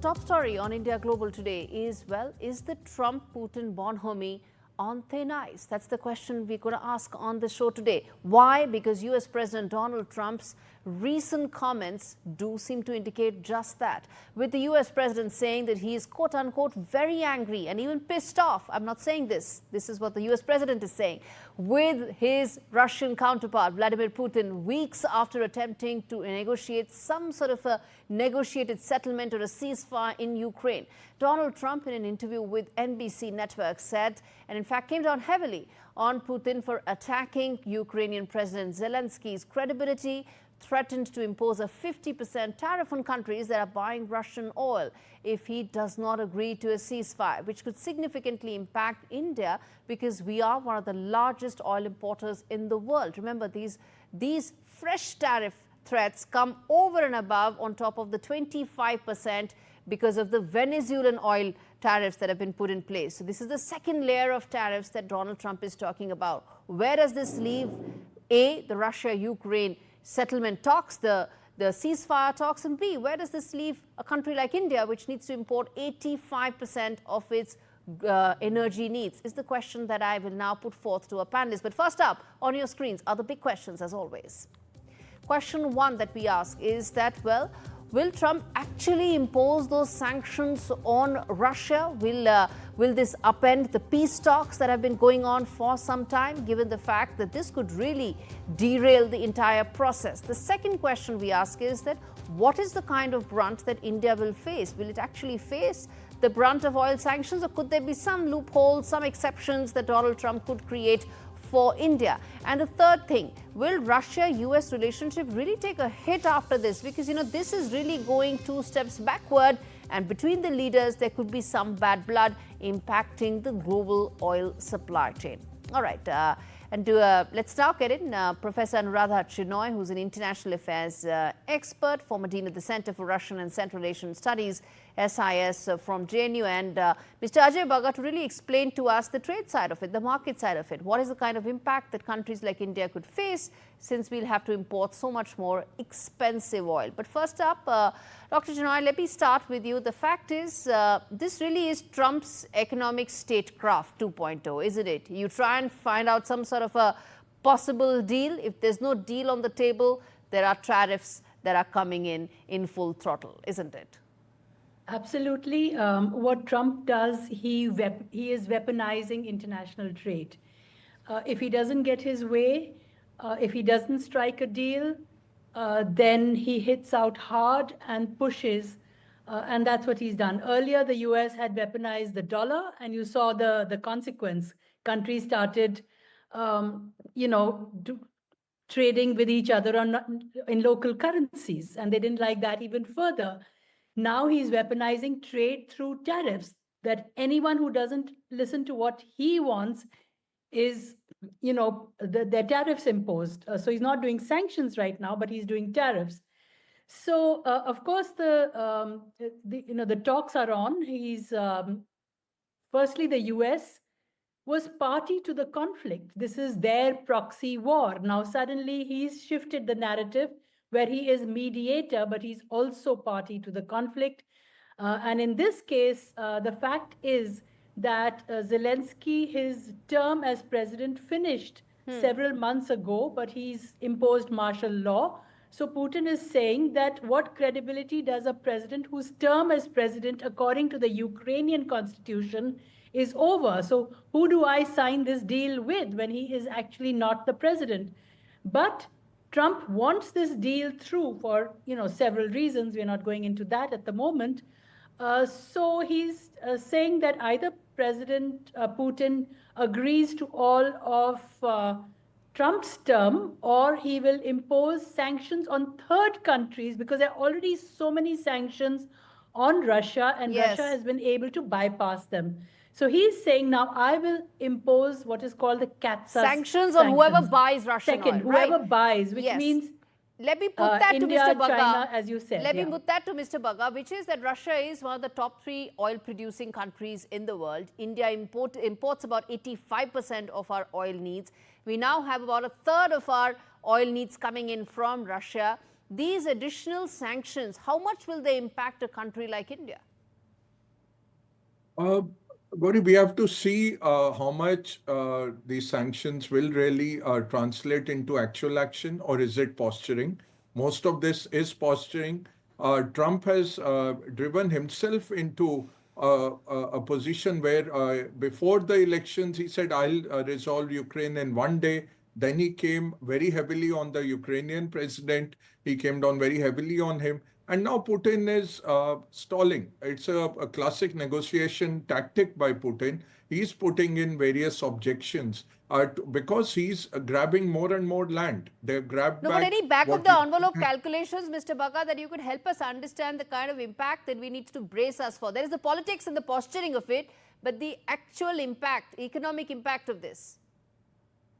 top story on India Global today is, well, is the Trump-Putin bonhomie on thin ice? That's the question we're going to ask on the show today. Why? Because US President Donald Trump's recent comments do seem to indicate just that. With the US President saying that he is quote-unquote very angry and even pissed off. I'm not saying this. This is what the US President is saying. With his Russian counterpart, Vladimir Putin, weeks after attempting to negotiate some sort of a negotiated settlement or a ceasefire in Ukraine. Donald Trump, in an interview with NBC Network, said, and in fact came down heavily on Putin for attacking Ukrainian President Zelensky's credibility, threatened to impose a 50% tariff on countries that are buying Russian oil if he does not agree to a ceasefire, which could significantly impact India because we are one of the largest oil importers in the world. Remember, these fresh tariff threats come over and above on top of the 25% because of the Venezuelan oil tariffs that have been put in place. So this is the second layer of tariffs that Donald Trump is talking about. Where does this leave A, the Russia-Ukraine settlement talks, the ceasefire talks, and B, where does this leave a country like India, which needs to import 85% of its energy needs, is the question that I will now put forth to our panelists. But first up on your screens are the big questions, as always. Question one that we ask is that, well, will Trump actually impose those sanctions on Russia? Will this upend the peace talks that have been going on for some time, given the fact that this could really derail the entire process? The second question we ask is that what is the kind of brunt that India will face? Will it actually face the brunt of oil sanctions, or could there be some loopholes, some exceptions that Donald Trump could create for India? And the third thing, will Russia-US relationship really take a hit after this? Because, you know, this is really going 2 steps backward, and between the leaders, there could be some bad blood impacting the global oil supply chain. All right, let's now get in Professor Anuradha Chinoy, who's an international affairs expert, former dean at the Center for Russian and Central Asian Studies, SIS, from JNU, and Mr. Ajay Bagga to really explain to us the trade side of it, the market side of it. What is the kind of impact that countries like India could face, since we'll have to import so much more expensive oil? But first up, Dr. Chinoy, let me start with you. The fact is, this really is Trump's economic statecraft 2.0, isn't it? You try and find out some sort of a possible deal. If there's no deal on the table, there are tariffs that are coming in full throttle, isn't it? Absolutely. What Trump does, he is weaponizing international trade. If he doesn't get his way, if he doesn't strike a deal, then he hits out hard and pushes, and that's what he's done. Earlier, the US had weaponized the dollar, and you saw the consequence. Countries started, trading with each other in local currencies, and they didn't like that even further. Now he's weaponizing trade through tariffs, that anyone who doesn't listen to what he wants is, the tariffs imposed. So he's not doing sanctions right now, but he's doing tariffs. So of course the talks are on. He's firstly, the US was party to the conflict. This is their proxy war. Now suddenly he's shifted the narrative, where he is mediator, but he's also party to the conflict. And in this case, the fact is that Zelensky, his term as president finished several months ago, but he's imposed martial law. So Putin is saying that what credibility does a president whose term as president, according to the Ukrainian constitution, is over? So who do I sign this deal with when he is actually not the president? But Trump wants this deal through for several reasons. We're not going into that at the moment. So he's saying that either President Putin agrees to all of Trump's term, or he will impose sanctions on third countries, because there are already so many sanctions on Russia, and Yes. Russia has been able to bypass them. So he's saying, now I will impose what is called the sanctions on whoever buys Russian oil. Whoever buys, which means let me put that India, to Mr. Bagga. China, as you said. Let me put that to Mr. Bagga, which is that Russia is one of the top 3 oil-producing countries in the world. India imports about 85% of our oil needs. We now have about 1/3 of our oil needs coming in from Russia. These additional sanctions, how much will they impact a country like India? Uh, Gaurie, we have to see how much these sanctions will really translate into actual action, or is it posturing? Most of this is posturing. Trump has driven himself into a position where before the elections, he said, I'll resolve Ukraine in one day. Then he came very heavily on the Ukrainian president. He came down very heavily on him. And now Putin is stalling. It's a classic negotiation tactic by Putin. He's putting in various objections because he's grabbing more and more land. They've grabbed No, but back any back of what the he envelope had. calculations, Mr. Baka, that you could help us understand the kind of impact that we need to brace us for. There is the politics and the posturing of it, but the actual impact, economic impact of this.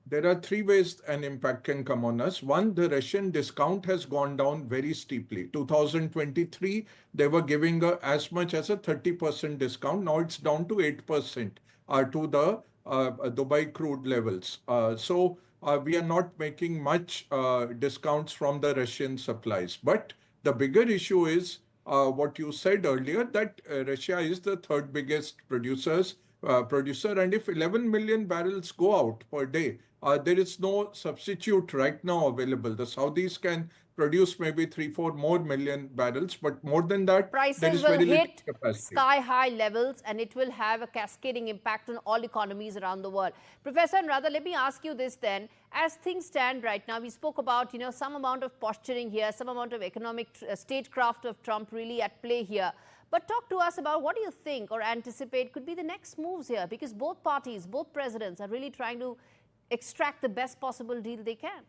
There are three ways an impact can come on us. One, the Russian discount has gone down very steeply. 2023, they were giving as much as a 30% discount. Now it's down to 8% to the Dubai crude levels. So we are not making much discounts from the Russian supplies. But the bigger issue is what you said earlier, that Russia is the third biggest producer, and if 11 million barrels go out per day, there is no substitute right now available. The Saudis can produce maybe 3-4 more million barrels, but more than that, there Prices is will very little hit capacity. sky-high levels, and it will have a cascading impact on all economies around the world. Professor Anuradha, let me ask you this then. As things stand right now, we spoke about, some amount of posturing here, some amount of economic statecraft of Trump really at play here. But talk to us about what do you think or anticipate could be the next moves here, because both parties, both presidents are really trying to extract the best possible deal they can.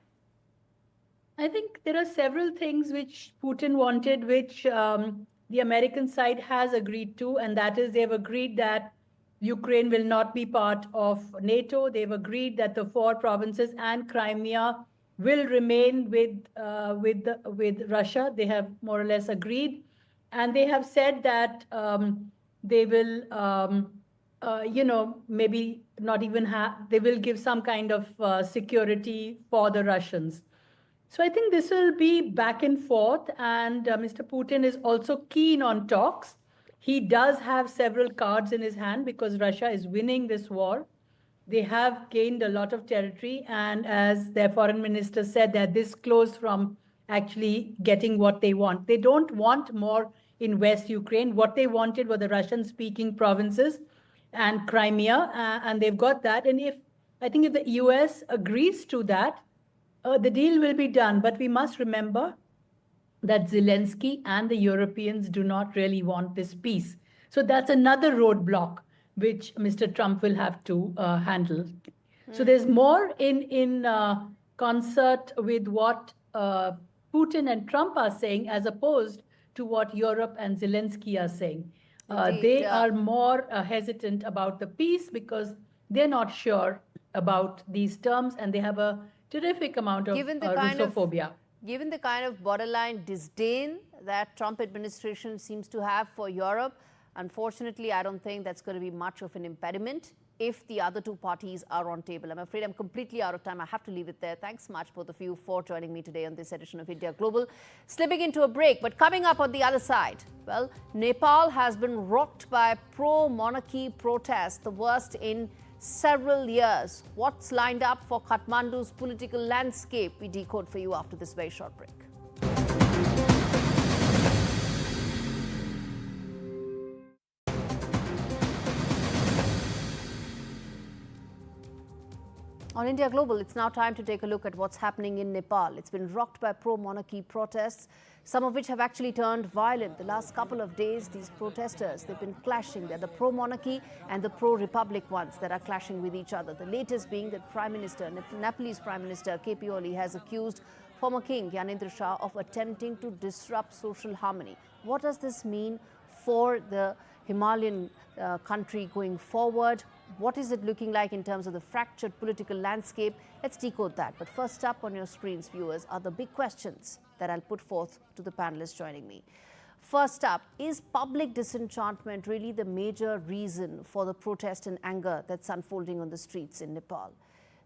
I think there are several things which Putin wanted, which the American side has agreed to, and that is they've agreed that Ukraine will not be part of NATO. They've agreed that the 4 provinces and Crimea will remain with Russia. They have more or less agreed, and they have said that they will, maybe not even they will give some kind of security for the Russians. So I think this will be back and forth, and Mr. Putin is also keen on talks. He does have several cards in his hand because Russia is winning this war. They have gained a lot of territory, and as their foreign minister said, they're this close from actually getting what they want. They don't want more in West Ukraine. What they wanted were the Russian-speaking provinces and Crimea, and they've got that. And I think if the US agrees to that, the deal will be done. But we must remember that Zelensky and the Europeans do not really want this peace. So that's another roadblock which Mr. Trump will have to handle. So there's more in concert with what Putin and Trump are saying as opposed to what Europe and Zelensky are saying. They are more hesitant about the peace because they're not sure about these terms, and they have a terrific amount of Russophobia. Given the kind of borderline disdain that Trump administration seems to have for Europe, unfortunately, I don't think that's going to be much of an impediment if the other two parties are on table. I'm afraid I'm completely out of time. I have to leave it there. Thanks much, both of you, for joining me today on this edition of India Global. Slipping into a break, but coming up on the other side, well, Nepal has been rocked by pro-monarchy protests, the worst in several years. What's lined up for Kathmandu's political landscape? We decode for you after this very short break. On India Global, it's now time to take a look at what's happening in Nepal. It's been rocked by pro-monarchy protests, some of which have actually turned violent. The last couple of days, these protesters, they've been clashing. They're the pro-monarchy and the pro-republic ones that are clashing with each other. The latest being that Nepalese Prime Minister KP Oli has accused former King Gyanendra Shah of attempting to disrupt social harmony. What does this mean for the Himalayan country going forward? What is it looking like in terms of the fractured political landscape? Let's decode that. But first up on your screens, viewers, are the big questions that I'll put forth to the panelists joining me. First up, is public disenchantment really the major reason for the protest and anger that's unfolding on the streets in Nepal?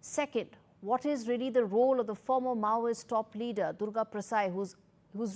Second, what is really the role of the former Maoist top leader, Durga Prasad, who's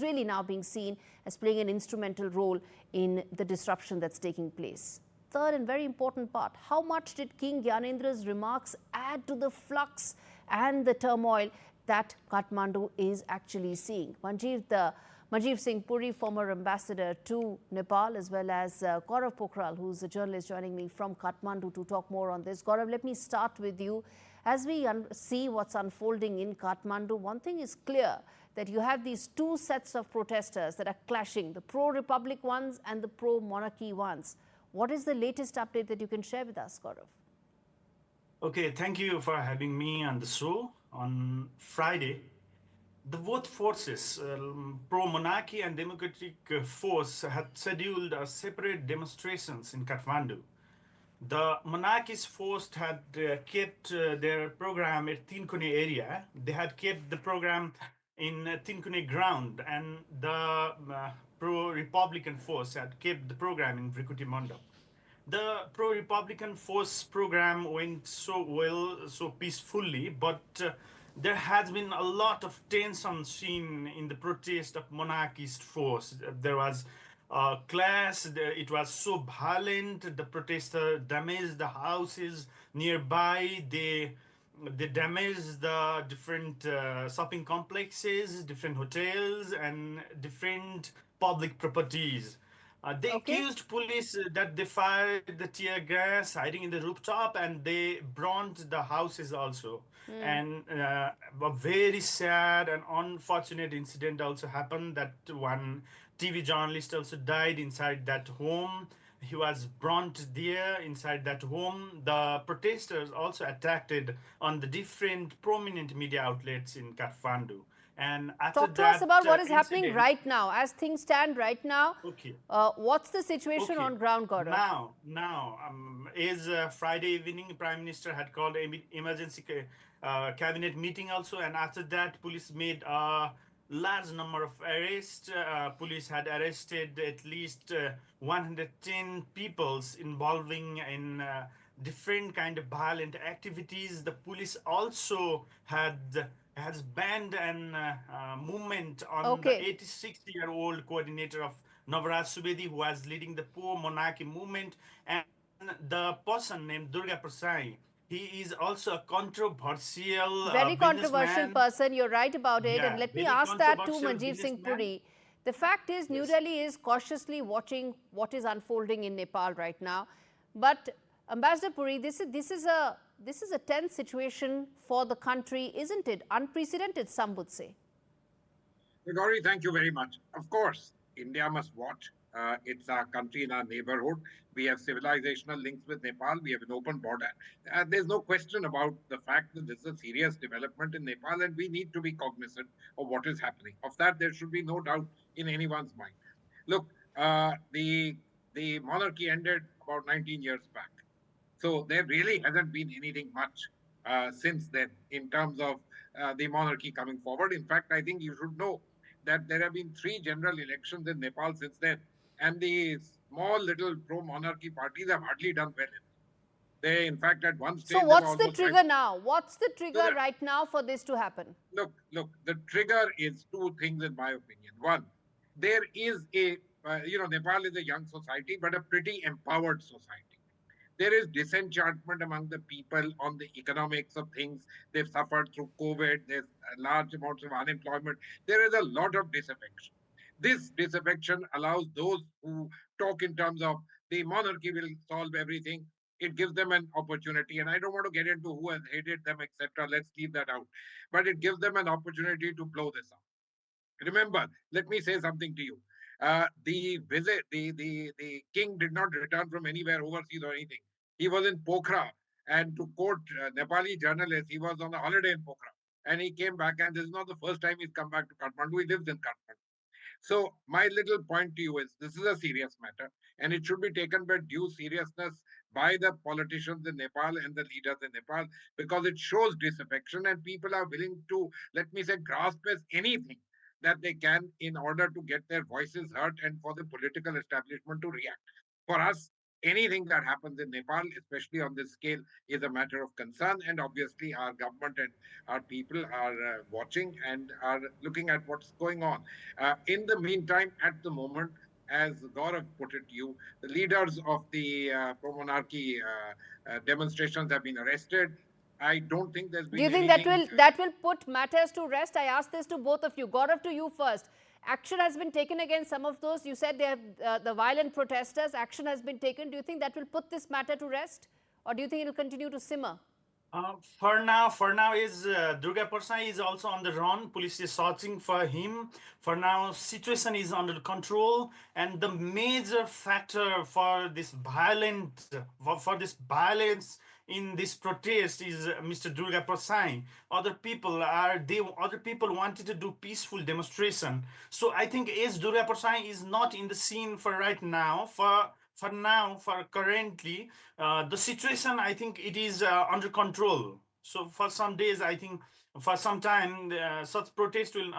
really now being seen as playing an instrumental role in the disruption that's taking place? third and very important part, how much did King Gyanedra's remarks add to the flux and the turmoil that Kathmandu is actually seeing? Manjeev Singh Puri, former ambassador to Nepal, as well as Gaurav Pokral, who's a journalist joining me from Kathmandu to talk more on this. Gaurav, let me start with you. As we see what's unfolding in Kathmandu, one thing is clear, that you have these two sets of protesters that are clashing, the pro-republic ones and the pro-monarchy ones. What is the latest update that you can share with us, Gaurav? Okay, thank you for having me on the show. On Friday, the both forces, pro-monarchy and democratic force, had scheduled separate demonstrations in Kathmandu. The monarchist force had kept their program at Tinkone area. They had kept the program in Tinkone ground, and the pro-republican force had kept the program in Vrikuti Mandap. The pro-republican force program went so well, so peacefully, but there has been a lot of tension seen in the protest of monarchist force. There was a clash. It was so violent. The protesters damaged the houses nearby. They damaged the different shopping complexes, different hotels, and different public properties. They accused police that they fired the tear gas hiding in the rooftop, and they burned the houses also. And a very sad and unfortunate incident also happened, that one TV journalist also died inside that home. He was burnt there inside that home. The protesters also attacked on the different prominent media outlets in Kathmandu. And after Talk to us about what is happening incident, right now. As things stand right now, Okay. what's the situation on ground, Gaurav? Now, is Friday evening, Prime Minister had called an emergency cabinet meeting also, and after that, police made a large number of arrests. Police had arrested at least 110 peoples involving in different kind of violent activities. The police also has banned an movement on the 86-year-old coordinator of Navraj Subedi, who was leading the pro-monarchy movement, and the person named Durga Prasai. He is also a controversial Very controversial businessman. person, you're right about it. Yeah, And let me very ask that to controversial Manjeev Singh businessman. Puri. The fact is, New Yes. Delhi is cautiously watching what is unfolding in Nepal right now. But Ambassador Puri, this is a tense situation for the country, isn't it? Unprecedented, some would say. Gaurie, thank you very much. Of course, India must watch. It's our country in our neighborhood. We have civilizational links with Nepal. We have an open border. There's no question about the fact that this is a serious development in Nepal, and we need to be cognizant of what is happening. Of that, there should be no doubt in anyone's mind. Look, the monarchy ended about 19 years back. So there really hasn't been anything much since then in terms of the monarchy coming forward. In fact, I think you should know that there have been 3 general elections in Nepal since then, and the small little pro-monarchy parties have hardly done well. They, in fact, at one stage... So what's the trigger now? What's the trigger right now for this to happen? Look, the trigger is 2 things in my opinion. One, there is a, Nepal is a young society, but a pretty empowered society. There is disenchantment among the people on the economics of things. They've suffered through COVID. There's large amounts of unemployment. There is a lot of disaffection. This disaffection allows those who talk in terms of the monarchy will solve everything. It gives them an opportunity. And I don't want to get into who has hated them, etc. Let's leave that out. But it gives them an opportunity to blow this up. Remember, let me say something to you. The king did not return from anywhere overseas or anything. He was in Pokhara, and to quote Nepali journalists, he was on a holiday in Pokhara, and he came back, and this is not the first time he's come back to Kathmandu. He lives in Kathmandu. So my little point to you is, this is a serious matter, and it should be taken with due seriousness by the politicians in Nepal and the leaders in Nepal, because it shows disaffection, and people are willing to, let me say, grasp as anything that they can in order to get their voices heard and for the political establishment to react. For us, anything that happens in Nepal, especially on this scale, is a matter of concern. And obviously, our government and our people are watching and are looking at what's going on. In the meantime, at the moment, as Gaurav put it to you, the leaders of the pro-monarchy demonstrations have been arrested. I don't think there's Do been you think anything. that will put matters to rest? I ask this to both of you. Gaurav, to you first. Action has been taken against some of those. You said they have the violent protesters. Action has been taken. Do you think that will put this matter to rest, or do you think it will continue to simmer? For now, is Durga Persai is also on the run. Police is searching for him. For now, situation is under control, and the major factor for this violence in this protest is Mr. Durga Persai. Other people wanted to do peaceful demonstration. So I think as Durga Persai is not in the scene for right now. For currently, the situation, I think it is under control. So for some days, I think for some time, such protest will,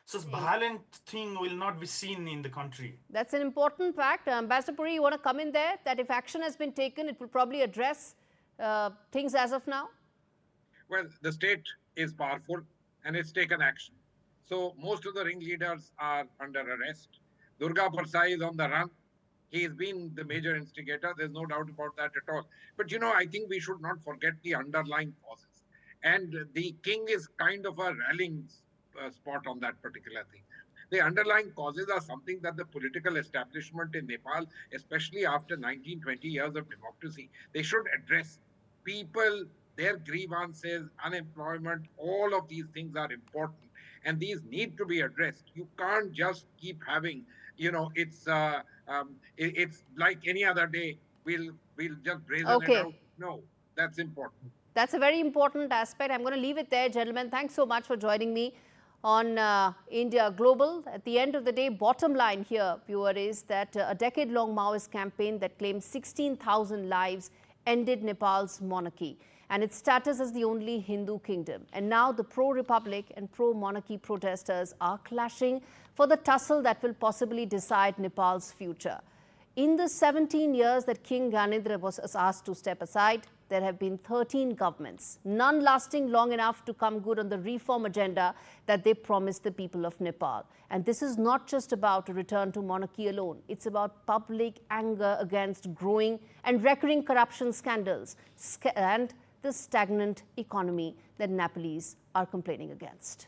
such violent thing will not be seen in the country. That's an important fact. Ambassador Puri, you want to come in there? That if action has been taken, it will probably address things as of now? Well, the state is powerful and it's taken action. So most of the ringleaders are under arrest. Durga Persai is on the run. He's been the major instigator. There's no doubt about that at all. But, I think we should not forget the underlying causes. And the king is kind of a rallying spot on that particular thing. The underlying causes are something that the political establishment in Nepal, especially after 19, 20 years of democracy, they should address. People, their grievances, unemployment, all of these things are important. And these need to be addressed. You can't just keep having, it's like any other day. We'll just brazen it out. No, that's important. That's a very important aspect. I'm going to leave it there, gentlemen. Thanks so much for joining me on India Global. At the end of the day, bottom line here, viewer, is that a decade-long Maoist campaign that claimed 16,000 lives ended Nepal's monarchy and its status as the only Hindu kingdom. And now the pro-republic and pro-monarchy protesters are clashing for the tussle that will possibly decide Nepal's future. In the 17 years that King Gyanendra was asked to step aside, there have been 13 governments, none lasting long enough to come good on the reform agenda that they promised the people of Nepal. And this is not just about a return to monarchy alone. It's about public anger against growing and recurring corruption scandals and the stagnant economy that Nepalese are complaining against.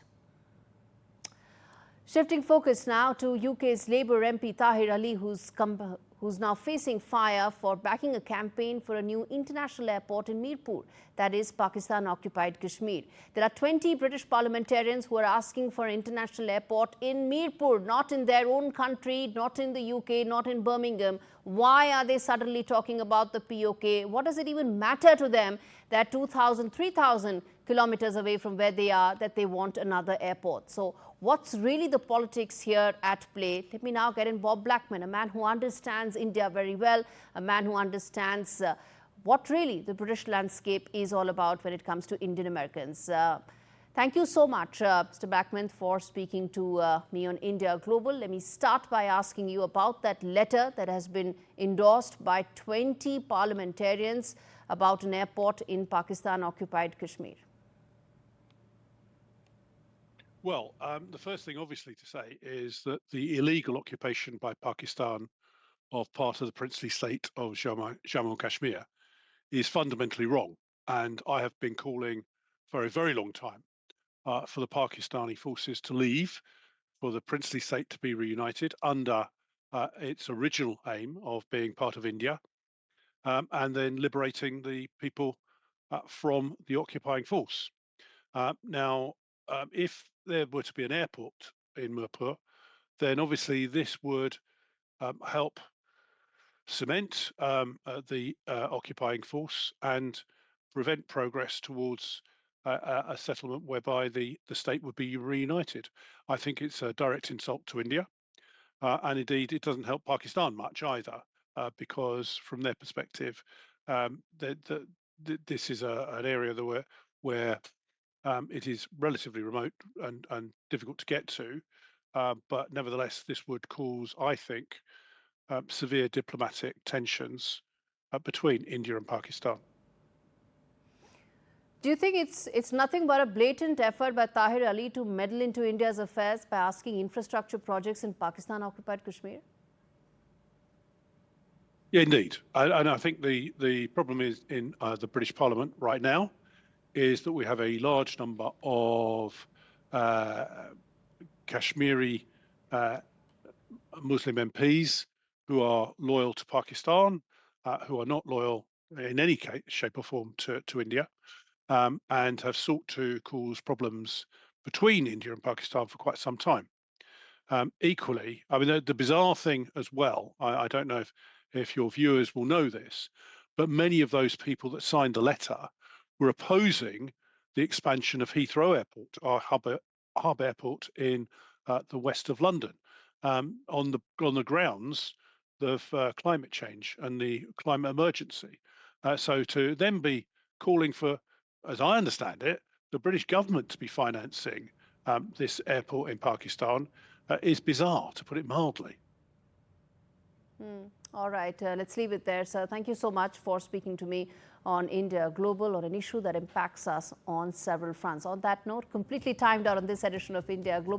Shifting focus now to UK's Labour MP Tahir Ali, who's now facing fire for backing a campaign for a new international airport in Mirpur, that is Pakistan-occupied Kashmir. There are 20 British parliamentarians who are asking for an international airport in Mirpur, not in their own country, not in the UK, not in Birmingham. Why are they suddenly talking about the POK? What does it even matter to them that 2,000, 3,000 kilometers away from where they are, that they want another airport? So what's really the politics here at play? Let me now get in Bob Blackman, a man who understands India very well, a man who understands what really the British landscape is all about when it comes to Indian Americans. Thank you so much, Mr. Blackman, for speaking to me on India Global. Let me start by asking you about that letter that has been endorsed by 20 parliamentarians about an airport in Pakistan-occupied Kashmir. Well, the first thing obviously to say is that the illegal occupation by Pakistan of part of the princely state of Jammu and Kashmir is fundamentally wrong. And I have been calling for a very long time for the Pakistani forces to leave, for the princely state to be reunited under its original aim of being part of India, and then liberating the people from the occupying force. Now, if there were to be an airport in Mirpur, then obviously this would help cement the occupying force and prevent progress towards a settlement whereby the state would be reunited. I think it's a direct insult to India, and indeed it doesn't help Pakistan much either, because from their perspective, this is an area where it is relatively remote and difficult to get to, but nevertheless, this would cause, I think, severe diplomatic tensions between India and Pakistan. Do you think it's nothing but a blatant effort by Tahir Ali to meddle into India's affairs by asking infrastructure projects in Pakistan-occupied Kashmir? Yeah, indeed. And I think the problem is in the British Parliament right now is that we have a large number of Kashmiri Muslim MPs who are loyal to Pakistan, who are not loyal in any case, shape or form to India, and have sought to cause problems between India and Pakistan for quite some time. Equally, I mean, the bizarre thing as well, I don't know if your viewers will know this, but many of those people that signed the letter were opposing the expansion of Heathrow Airport, our hub airport in the west of London, on the grounds of climate change and the climate emergency. So to then be calling for, as I understand it, the British government to be financing this airport in Pakistan is bizarre, to put it mildly. All right, let's leave it there, sir. Thank you so much for speaking to me on India Global, on an issue that impacts us on several fronts. On that note, completely timed out on this edition of India Global.